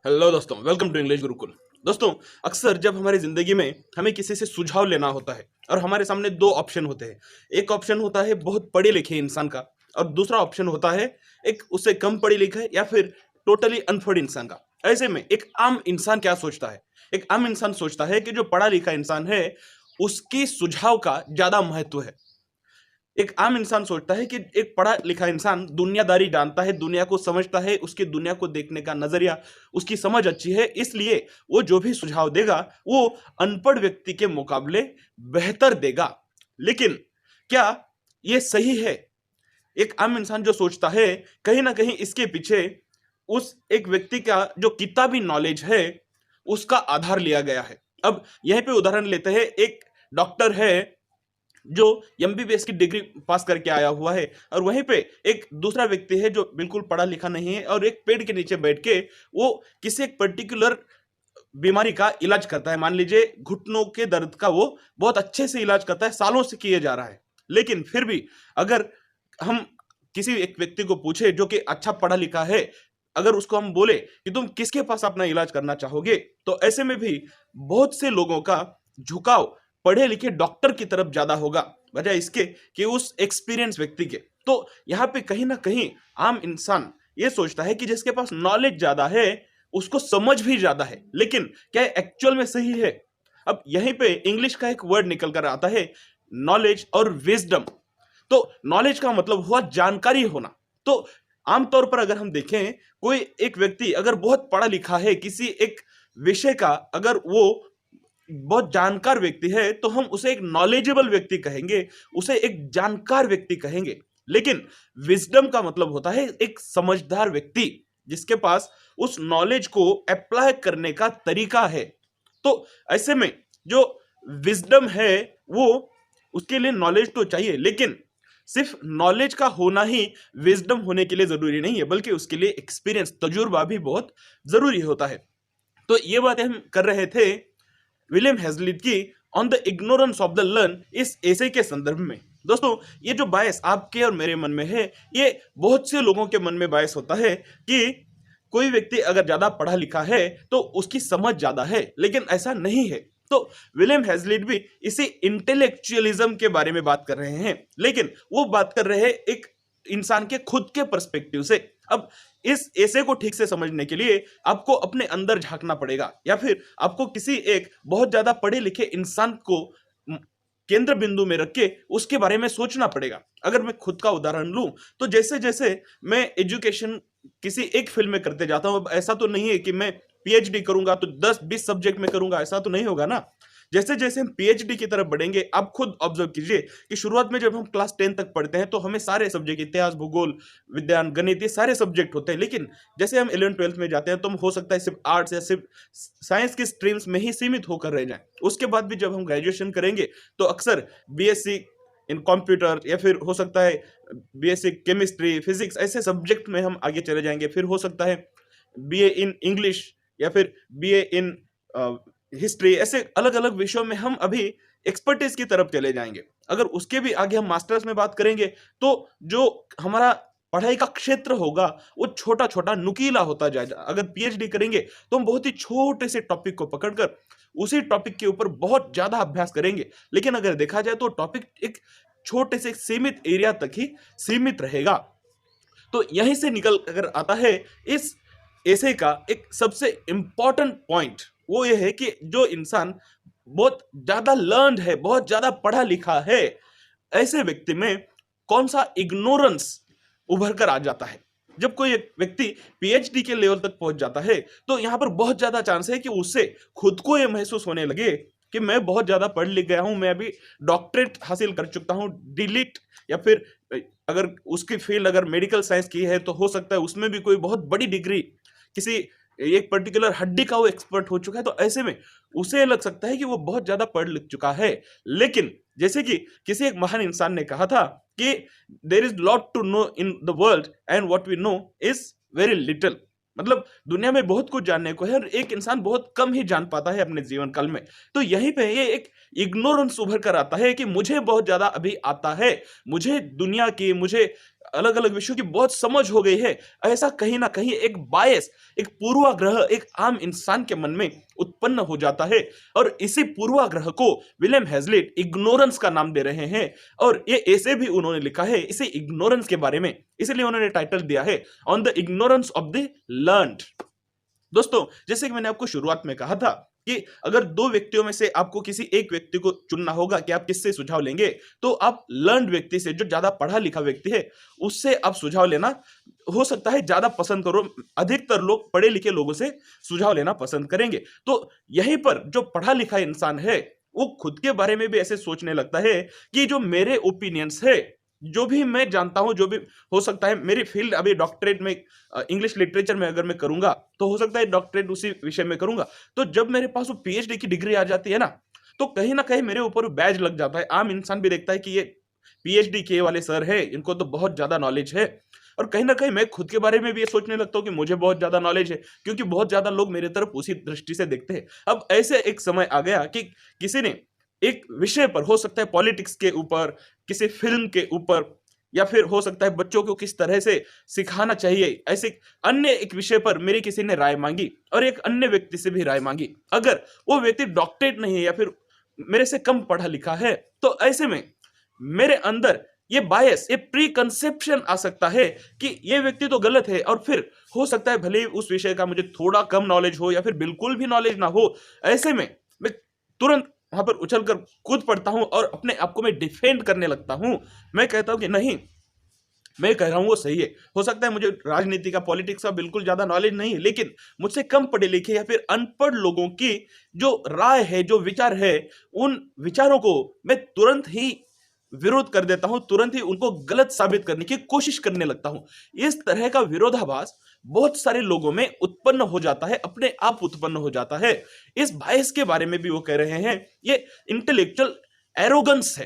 Hello दोस्तों, welcome to English Gurukul. दोस्तों, अक्सर जब हमारी ज़िंदगी में हमें किसी से सुझाव लेना होता है और हमारे सामने 2 ऑप्शन होते हैं। एक ऑप्शन होता है बहुत पढ़े-लिखे इंसान का और दूसरा ऑप्शन होता है एक उससे कम पढ़े-लिखे या फिर टोटली अनपढ़ इंसान का। ऐसे में एक आम इंसान क्या सोचता है? एक आम इंसान सोचता है कि जो पढ़ा-लिखा इंसान है, उसकी सुझाव का ज़्यादा महत्व है। एक आम इंसान सोचता है कि एक पढ़ा लिखा इंसान दुनियादारी जानता है, दुनिया को समझता है, उसकी दुनिया को देखने का नजरिया, उसकी समझ अच्छी है, इसलिए वो जो भी सुझाव देगा वो अनपढ़ व्यक्ति के मुकाबले बेहतर देगा। लेकिन क्या ये सही है? एक आम इंसान जो सोचता है, कहीं ना कहीं इसके पीछे उस एक व्यक्ति का जो किताबी नॉलेज है उसका आधार लिया गया है। अब यहीं पे उदाहरण लेते हैं। एक डॉक्टर है जो एमबीबीएस की डिग्री पास करके आया हुआ है और वहीं पे एक दूसरा व्यक्ति है जो बिल्कुल पढ़ा लिखा नहीं है और एक पेड़ के नीचे बैठ के वो किसी एक पर्टिकुलर बीमारी का इलाज करता है। मान लीजिए घुटनों के दर्द का वो बहुत अच्छे से इलाज करता है, सालों से किए जा रहा है। लेकिन फिर भी अगर हम किसी एक व्यक्ति को पूछे जो कि अच्छा पढ़ा लिखा है, अगर उसको हम बोले कि तुम किसके पास अपना इलाज करना चाहोगे, तो ऐसे में भी बहुत से लोगों का झुकाव पढ़े लिखे डॉक्टर की तरफ ज्यादा होगा वजह इसके कि उस एक्सपीरियंस व्यक्ति के। तो यहाँ पे कहीं ना कहीं आम इंसान ये सोचता है कि जिसके पास नॉलेज ज्यादा है उसको समझ भी ज्यादा है, लेकिन क्या एक्चुअल में सही है? अब यहीं पे इंग्लिश का एक वर्ड निकल कर आता है, नॉलेज और विजडम। तो नॉलेज का मतलब हुआ जानकारी होना। तो आमतौर पर अगर हम देखें, कोई एक व्यक्ति अगर बहुत पढ़ा लिखा है किसी एक विषय का, अगर वो बहुत जानकार व्यक्ति है तो हम उसे एक नॉलेजेबल व्यक्ति कहेंगे, उसे एक जानकार व्यक्ति कहेंगे। लेकिन विजडम का मतलब होता है एक समझदार व्यक्ति जिसके पास उस नॉलेज को अप्लाई करने का तरीका है। तो ऐसे में जो विजडम है वो, उसके लिए नॉलेज तो चाहिए, लेकिन सिर्फ नॉलेज का होना ही विजडम होने के लिए जरूरी नहीं है, बल्कि उसके लिए एक्सपीरियंस, तजुर्बा भी बहुत जरूरी होता है। तो ये बातें हम कर रहे थे विलियम हेजलिट की on the ignorance of the learn इस एसे के संदर्भ में। दोस्तों, ये जो बायस आपके और मेरे मन में है, ये बहुत से लोगों के मन में बायस होता है कि कोई व्यक्ति अगर ज्यादा पढ़ा लिखा है तो उसकी समझ ज्यादा है, लेकिन ऐसा नहीं है। तो विलियम हेजलिट भी इसी इंटेलेक्चुअलिज्म के बारे में बात कर रहे हैं, लेकिन वो बात कर रहे हैं एक इंसान के खुद के पर्सपेक्टिव से। अब इस ऐसे को ठीक से समझने के लिए आपको अपने अंदर झांकना पड़ेगा, या फिर आपको किसी एक बहुत ज्यादा पढ़े लिखे इंसान को केंद्र बिंदु में रख के उसके बारे में सोचना पड़ेगा। अगर मैं खुद का उदाहरण लूं, तो जैसे जैसे मैं एजुकेशन किसी एक फील्ड में करते जाता हूं, अब ऐसा तो नहीं है कि मैं पीएचडी करूंगा तो 10-20 सब्जेक्ट में करूंगा, ऐसा तो नहीं होगा ना। जैसे जैसे हम पीएचडी की तरफ बढ़ेंगे, आप खुद ऑब्जर्व कीजिए कि शुरुआत में जब हम क्लास 10 तक पढ़ते हैं तो हमें सारे सब्जेक्ट, इतिहास, भूगोल, विज्ञान, गणित, ये सारे सब्जेक्ट होते हैं। लेकिन जैसे हम 11th-12th में जाते हैं तो हम हो सकता है सिर्फ आर्ट्स या सिर्फ साइंस की स्ट्रीम्स में ही सीमित होकर रह जाएं। उसके बाद भी जब हम ग्रेजुएशन करेंगे तो अक्सर बीएससी इन कंप्यूटर, या फिर हो सकता है बीएससी केमिस्ट्री, फिजिक्स, ऐसे सब्जेक्ट में हम आगे चले जाएंगे। फिर हो सकता है बीए इन इंग्लिश या फिर बीए इन हिस्ट्री, ऐसे अलग अलग विषयों में हम अभी एक्सपर्टीज की तरफ चले जाएंगे। अगर उसके भी आगे हम मास्टर्स में बात करेंगे तो जो हमारा पढ़ाई का क्षेत्र होगा वो छोटा छोटा नुकीला होता जाएगा। अगर पीएचडी करेंगे तो हम बहुत ही छोटे से टॉपिक को पकड़कर उसी टॉपिक के ऊपर बहुत ज्यादा अभ्यास करेंगे, लेकिन अगर देखा जाए तो टॉपिक एक छोटे से सीमित एरिया तक ही सीमित रहेगा। तो यहीं से निकल अगर आता है इस ऐसे का एक सबसे इंपॉर्टेंट पॉइंट, वो ये है कि जो इंसान बहुत ज्यादा लर्नड है, बहुत ज्यादा पढ़ा लिखा है, ऐसे व्यक्ति में कौन सा इग्नोरेंस उभर कर आ जाता है। जब कोई एक व्यक्ति पीएचडी के लेवल तक पहुंच जाता है तो यहां पर बहुत ज्यादा चांस है कि उससे खुद को यह महसूस होने लगे कि मैं बहुत ज्यादा पढ़ लिख गया हूं, मैं अभी डॉक्टरेट हासिल कर चुका हूं, डिलीट, या फिर अगर उसकी फील्ड अगर मेडिकल साइंस की है तो हो सकता है उसमें भी कोई बहुत बड़ी डिग्री, किसी एक पर्टिकुलर हड्डी का वो एक्सपर्ट हो चुका है। तो ऐसे में उसे लग सकता है कि वो बहुत ज्यादा पढ़ लिख चुका है। लेकिन जैसे कि किसी एक महान इंसान ने कहा था कि there is lot to know in the world and what we know is very little. मतलब दुनिया में बहुत कुछ जानने को है और एक इंसान बहुत कम ही जान पाता है अपने जीवन काल में। तो यहीं पे ये एक इग्नोरेंस उभर कर आता है कि मुझे बहुत ज्यादा अभी आता है, मुझे दुनिया की, मुझे अलग अलग विषयों की बहुत समझ हो गई है, ऐसा कहीं ना कहीं एक बायस, एक पूर्वाग्रह एक आम इंसान के मन में उत्पन्न हो जाता है। और इसी पूर्वाग्रह को विलियम हेजलिट इग्नोरेंस का नाम दे रहे हैं। और ये ऐसे भी उन्होंने लिखा है इसे इग्नोरेंस के बारे में, इसलिए उन्होंने टाइटल दिया है on the ignorance of the learned. दोस्तों, जैसे कि मैंने आपको शुरुआत में कहा था कि अगर दो व्यक्तियों में से आपको किसी एक व्यक्ति को चुनना होगा कि आप किससे सुझाव लेंगे, तो आप लर्न्ड व्यक्ति से, जो ज्यादा पढ़ा लिखा व्यक्ति है, उससे आप सुझाव लेना हो सकता है ज्यादा पसंद करो। अधिकतर लोग पढ़े लिखे लोगों से सुझाव लेना पसंद करेंगे। तो यहीं पर जो पढ़ा लिखा इंसान है वो खुद के बारे में भी ऐसे सोचने लगता है कि जो मेरे ओपिनियंस है, जो भी मैं जानता हूं, जो भी हो सकता है, मेरी फील्ड अभी डॉक्टरेट में इंग्लिश लिटरेचर में अगर मैं करूंगा तो हो सकता है डॉक्टरेट उसी विषय में करूंगा। तो जब मेरे पास वो पीएचडी की डिग्री आ जाती है ना, तो कहीं ना कहीं मेरे ऊपर बैज लग जाता है। आम इंसान भी देखता है कि ये पीएचडी किए वाले सर है, इनको तो बहुत ज्यादा नॉलेज है। और कहीं ना कहीं मैं खुद के बारे में भी ये सोचने लगता हूँ कि मुझे बहुत ज्यादा नॉलेज है, क्योंकि बहुत ज्यादा लोग मेरे तरफ उसी दृष्टि से देखते हैं। अब ऐसे एक समय आ गया कि किसी ने एक विषय पर, हो सकता है पॉलिटिक्स के ऊपर, किसी फिल्म के ऊपर, या फिर हो सकता है बच्चों को किस तरह से सिखाना चाहिए, ऐसे अन्य एक विषय पर मेरी किसी ने राय मांगी और एक अन्य व्यक्ति से भी राय मांगी। अगर वो व्यक्ति डॉक्टरेट नहीं है या फिर मेरे से कम पढ़ा लिखा है, तो ऐसे में मेरे अंदर ये बायस, ये प्री कंसेप्शन आ सकता है कि ये व्यक्ति तो गलत है। और फिर हो सकता है भले ही उस विषय का मुझे थोड़ा कम नॉलेज हो या फिर बिल्कुल भी नॉलेज ना हो, ऐसे में मैं तुरंत वहां पर उछलकर कूद पड़ता हूं और अपने आप को मैं डिफेंड करने लगता हूं। मैं कहता हूं कि नहीं, मैं कह रहा हूं वो सही है। हो सकता है मुझे राजनीति का, पॉलिटिक्स का बिल्कुल ज्यादा नॉलेज नहीं है, लेकिन मुझसे कम पढ़े लिखे या फिर अनपढ़ लोगों की जो राय है, जो विचार है, उन विचारों को मैं तुरंत ही विरोध कर देता हूं, तुरंत ही उनको गलत साबित करने की कोशिश करने लगता हूं। इस तरह का विरोधाभास बहुत सारे लोगों में उत्पन्न हो जाता है, अपने आप उत्पन्न हो जाता है। इस बायस के बारे में भी वो कह रहे हैं ये इंटेलेक्चुअल एरोगेंस है।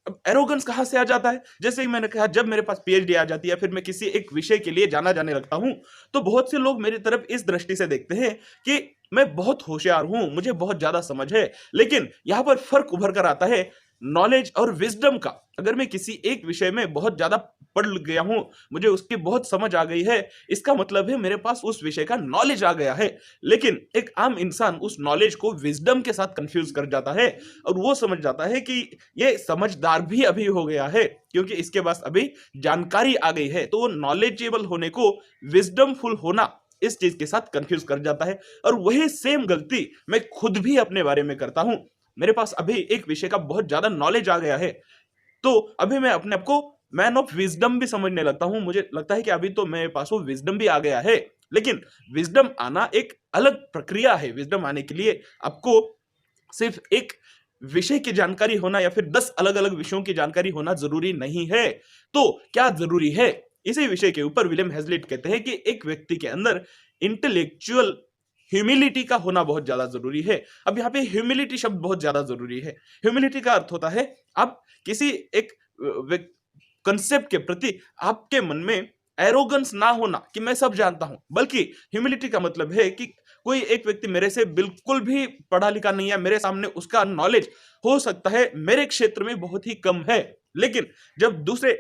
अब एरोगेंस कहां से आ जाता है? जैसे कि मैंने कहा, जब मेरे पास पीएचडी आ जाती है, फिर मैं किसी एक विषय के लिए जाना जाने लगता हूं, तो बहुत से लोग मेरी तरफ इस दृष्टि से देखते हैं कि मैं बहुत होशियार हूं, मुझे बहुत ज्यादा समझ है। लेकिन यहां पर फर्क उभर कर आता है नॉलेज और विजडम का। अगर मैं किसी एक विषय में बहुत ज्यादा पढ़ गया हूं, मुझे उसकी बहुत समझ आ गई है, इसका मतलब है मेरे पास उस विषय का नॉलेज आ गया है। लेकिन एक आम इंसान उस नॉलेज को विजडम के साथ कंफ्यूज कर जाता है और वो समझ जाता है कि ये समझदार भी अभी हो गया है, क्योंकि इसके पास अभी जानकारी आ गई है। तो वो नॉलेजेबल होने को विजडमफुल होना, इस चीज के साथ कंफ्यूज कर जाता है। और वही सेम गलती मैं खुद भी अपने बारे में करता हूं। मेरे पास अभी एक विषय का बहुत ज्यादा नॉलेज आ गया है, तो अभी मैं अपने आप को मैन ऑफ विजडम भी समझने लगता हूं। मुझे लगता है कि अभी तो मेरे पास वो विजडम भी आ गया है। लेकिन विजडम आना एक अलग प्रक्रिया है। विजडम आने के लिए आपको सिर्फ एक विषय की जानकारी होना या फिर 10 अलग अलग विषयों की जानकारी होना जरूरी नहीं है। तो क्या जरूरी है? इसी विषय के ऊपर विलियम हेजलिट कहते हैं कि एक व्यक्ति के अंदर इंटेलेक्चुअल ह्यूमिलिटी का होना बहुत ज्यादा जरूरी है। अब यहाँ पे ह्यूमिलिटी शब्द बहुत ज्यादा जरूरी है। ह्यूमिलिटी का अर्थ होता है आप किसी एक कंसेप्ट के प्रति आपके मन में एरोगेंस ना होना कि मैं सब जानता हूं, बल्कि ह्यूमिलिटी का मतलब है कि कोई एक व्यक्ति मेरे से बिल्कुल भी पढ़ा लिखा नहीं है, मेरे सामने उसका नॉलेज हो सकता है मेरे क्षेत्र में बहुत ही कम है, लेकिन जब दूसरे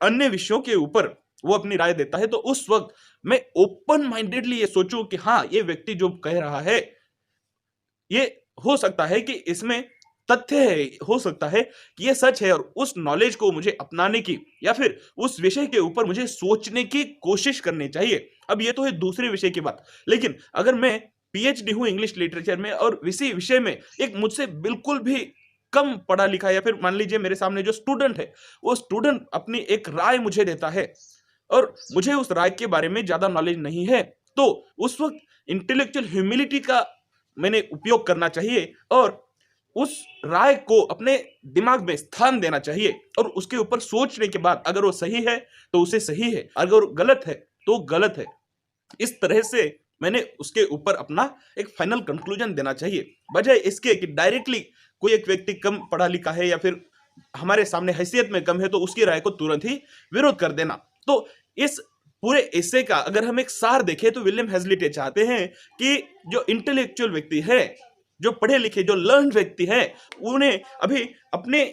अन्य विषयों के ऊपर वो अपनी राय देता है, तो उस वक्त मैं ओपन माइंडेडली ये सोचूं कि हाँ, ये व्यक्ति जो कह रहा है ये हो सकता है कि इसमें तथ्य है, हो सकता है कि ये सच है, और उस नॉलेज को मुझे अपनाने की या फिर उस विषय के ऊपर मुझे सोचने की कोशिश करनी चाहिए। अब ये तो है दूसरे विषय की बात, लेकिन अगर मैं पीएचडी हूं इंग्लिश लिटरेचर में और इसी विषय में एक मुझसे बिल्कुल भी कम पढ़ा लिखा, या फिर मान लीजिए मेरे सामने जो स्टूडेंट है, वो स्टूडेंट अपनी एक राय मुझे देता है और मुझे उस राय के बारे में ज्यादा नॉलेज नहीं है, तो उस वक्त इंटेलेक्चुअल ह्यूमिलिटी का मैंने उपयोग करना चाहिए और उस राय को अपने दिमाग में स्थान देना चाहिए और उसके ऊपर सोचने के बाद अगर वो सही है तो उसे सही है, अगर गलत है तो गलत है। इस तरह से मैंने उसके ऊपर अपना एक फाइनल कंक्लूजन देना चाहिए, बजाय इसके कि डायरेक्टली कोई एक व्यक्ति कम पढ़ा लिखा है या फिर हमारे सामने हैसियत में कम है तो उसकी राय को तुरंत ही विरोध कर देना। तो इस पूरे एसे का अगर हम एक सार देखें तो विलियम हेजलिट ये चाहते हैं कि जो इंटेलेक्चुअल व्यक्ति है, जो पढ़े लिखे, जो लर्न व्यक्ति है, उन्हें अभी अपने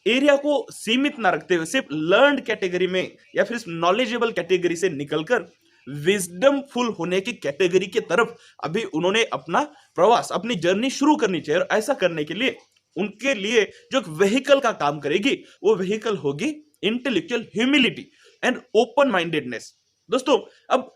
एरिया को सीमित ना रखते हुए सिर्फ लर्नड कैटेगरी में या फिर नॉलेजेबल कैटेगरी से निकलकर विजडमफुल होने की कैटेगरी की तरफ अभी उन्होंने अपना प्रवास, अपनी जर्नी शुरू करनी चाहिए। और ऐसा करने के लिए उनके लिए जो व्हीकल का काम करेगी वो व्हीकल होगी intellectual humility and open mindedness. दोस्तों, अब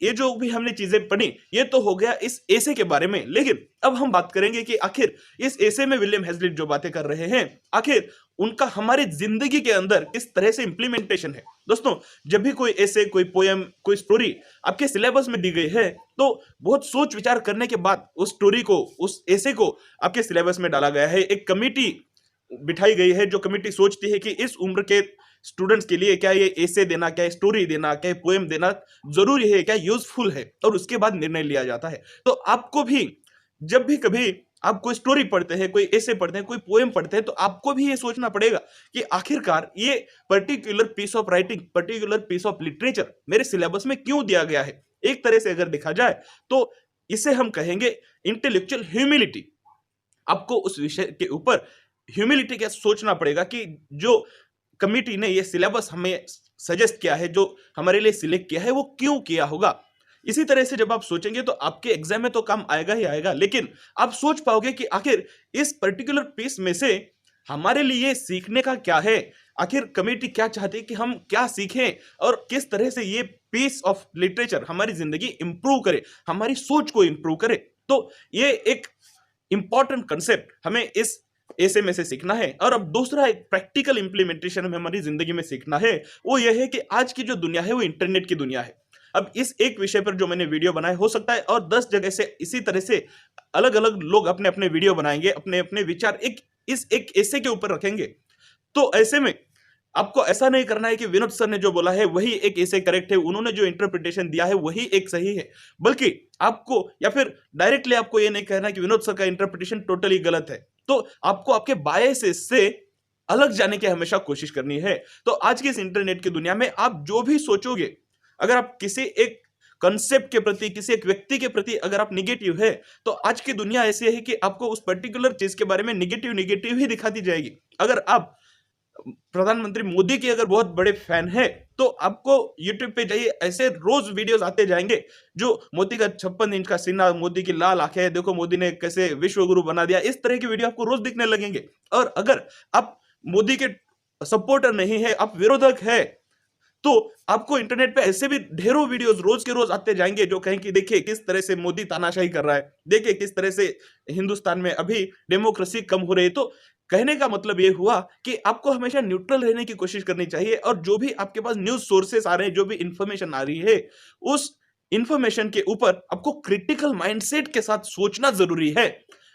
ये जो भी हमने चीजें पढ़ी ये तो हो गया इस एसे के बारे में, लेकिन अब हम बात करेंगे कि आखिर इस एसे में विलियम हेजलिट जो बातें कर रहे हैं आखिर उनका हमारी जिंदगी के अंदर किस तरह से इंप्लीमेंटेशन है। दोस्तों, जब भी कोई एसे, कोई पोयम, कोई स्टोरी आपके सिलेबस में दी गई है तो बहुत सोच विचार करने के बाद उस स्टोरी को, उस एसे को आपके सिलेबस में डाला गया है। एक कमिटी बिठाई गई है जो कमिटी सोचती है कि इस उम्र के स्टूडेंट्स के लिए क्या ये एसे देना, क्या स्टोरी देना, क्या पोएम देना जरूरी है, क्या यूजफुल है, और उसके बाद निर्णय लिया जाता है। तो आपको भी जब भी कभी आप कोई स्टोरी पढ़ते हैं, कोई एसे पढ़ते हैं, कोई पोएम पढ़ते हैं, तो आपको भी ये सोचना पड़ेगा कि आखिरकार ये particular piece of writing, particular piece of literature मेरे सिलेबस में क्यों दिया गया है। एक तरह से अगर देखा जाए तो इसे हम कहेंगे इंटेलेक्चुअल ह्यूमिलिटी। आपको उस विषय के ऊपर ह्यूमिलिटी क्या सोचना पड़ेगा कि जो कमिटी ने ये सिलेबस हमें सजेस्ट किया है, जो हमारे लिए सिलेक्ट किया है, वो क्यों किया होगा। इसी तरह से जब आप सोचेंगे तो आपके एग्जाम में तो काम आएगा ही आएगा, लेकिन आप सोच पाओगे कि आखिर इस पर्टिकुलर पीस में से हमारे लिए सीखने का क्या है, आखिर कमेटी क्या चाहती है कि हम क्या सीखें और किस तरह से ये पीस ऑफ लिटरेचर हमारी जिंदगी इंप्रूव करे, हमारी सोच को इंप्रूव करे। तो ये एक इंपॉर्टेंट कंसेप्ट हमें इस ऐसे में से सीखना है। और अब दूसरा एक प्रैक्टिकल इंप्लीमेंटेशन हमें हमारी जिंदगी में सीखना है, वो यह है कि आज की जो दुनिया है वो इंटरनेट की दुनिया है। अब इस एक विषय पर जो मैंने वीडियो बनाया, हो सकता है और 10 जगह से इसी तरह से अलग अलग लोग अपने अपने वीडियो बनाएंगे, अपने अपने विचार एक ऐसे के ऊपर रखेंगे। तो ऐसे में आपको ऐसा नहीं करना है कि विनोद सर ने जो बोला है वही एक ऐसे करेक्ट है, उन्होंने जो इंटरप्रिटेशन दिया है वही एक सही है, बल्कि आपको या फिर डायरेक्टली आपको ये नहीं कहना कि विनोद सर का इंटरप्रिटेशन टोटली गलत है। तो आपको आपके बायसेस से अलग जाने की हमेशा कोशिश करनी है। तो आज के इस इंटरनेट की दुनिया में आप जो भी सोचोगे, अगर आप किसी एक कंसेप्ट के प्रति, किसी एक व्यक्ति के प्रति अगर आप निगेटिव है, तो आज की दुनिया ऐसी है कि आपको उस पर्टिकुलर चीज के बारे में निगेटिव ही दिखाती जाएगी। अगर आप प्रधानमंत्री मोदी के अगर बहुत बड़े फैन है तो आपको यूट्यूब पे जाइए, ऐसे रोज वीडियोस आते जाएंगे जो मोदी का 56 इंच का सीना, मोदी की लाल आंखें, देखो मोदी ने कैसे विश्व गुरु बना दिया, इस तरह की वीडियो आपको रोज दिखने लगेंगे। और अगर आप मोदी के सपोर्टर नहीं है, आप विरोधक है, तो आपको इंटरनेट पे ऐसे भी ढेरों वीडियोस रोज के रोज आते जाएंगे जो कहें कि देखिए किस तरह से मोदी तानाशाही कर रहा है, देखिए किस तरह से हिंदुस्तान में अभी डेमोक्रेसी कम हो रही है। तो कहने का मतलब ये हुआ कि आपको हमेशा न्यूट्रल रहने की कोशिश करनी चाहिए, और जो भी आपके पास न्यूज सोर्सेस आ रहे हैं, जो भी इंफॉर्मेशन आ रही है, उस इंफॉर्मेशन के ऊपर आपको क्रिटिकल माइंडसेट के साथ सोचना जरूरी है।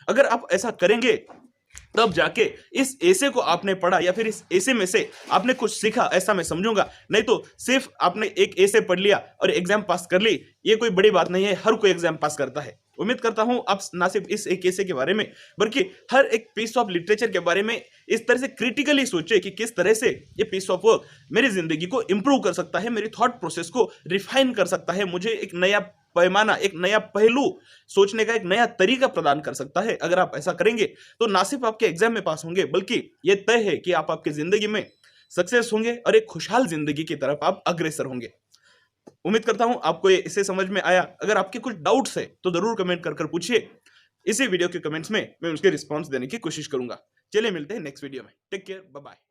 अगर आप ऐसा करेंगे तब जाके इस ऐसे को आपने पढ़ा या फिर इस ऐसे में से आपने कुछ सीखा, ऐसा मैं समझूंगा। नहीं तो सिर्फ आपने एक ऐसे पढ़ लिया और एग्जाम पास कर ली, ये कोई बड़ी बात नहीं है, हर कोई एग्जाम पास करता है। उम्मीद करता हूं आप ना सिर्फ इस एक ऐसे के बारे में बल्कि हर एक पीस ऑफ लिटरेचर के बारे में इस तरह से क्रिटिकली सोचे कि किस तरह से ये पीस ऑफ वर्क मेरी जिंदगी को इंप्रूव कर सकता है, मेरी थॉट प्रोसेस को रिफाइन कर सकता है, मुझे एक नया पैमाना, एक नया पहलू सोचने का एक नया तरीका प्रदान कर सकता है। अगर आप ऐसा करेंगे तो ना सिर्फ आपके एग्जाम में पास होंगे बल्कि यह तय है कि आप आपकी जिंदगी में सक्सेस होंगे और एक खुशहाल जिंदगी की तरफ आप अग्रसर होंगे। उम्मीद करता हूं आपको ये इसे समझ में आया। अगर आपके कुछ डाउट्स है तो जरूर कमेंट कर पूछिए, इसी वीडियो के कमेंट्स में मैं उसके रिस्पॉन्स देने की कोशिश करूंगा। चलिए मिलते हैं नेक्स्ट वीडियो में, टेक केयर, बाय बाय।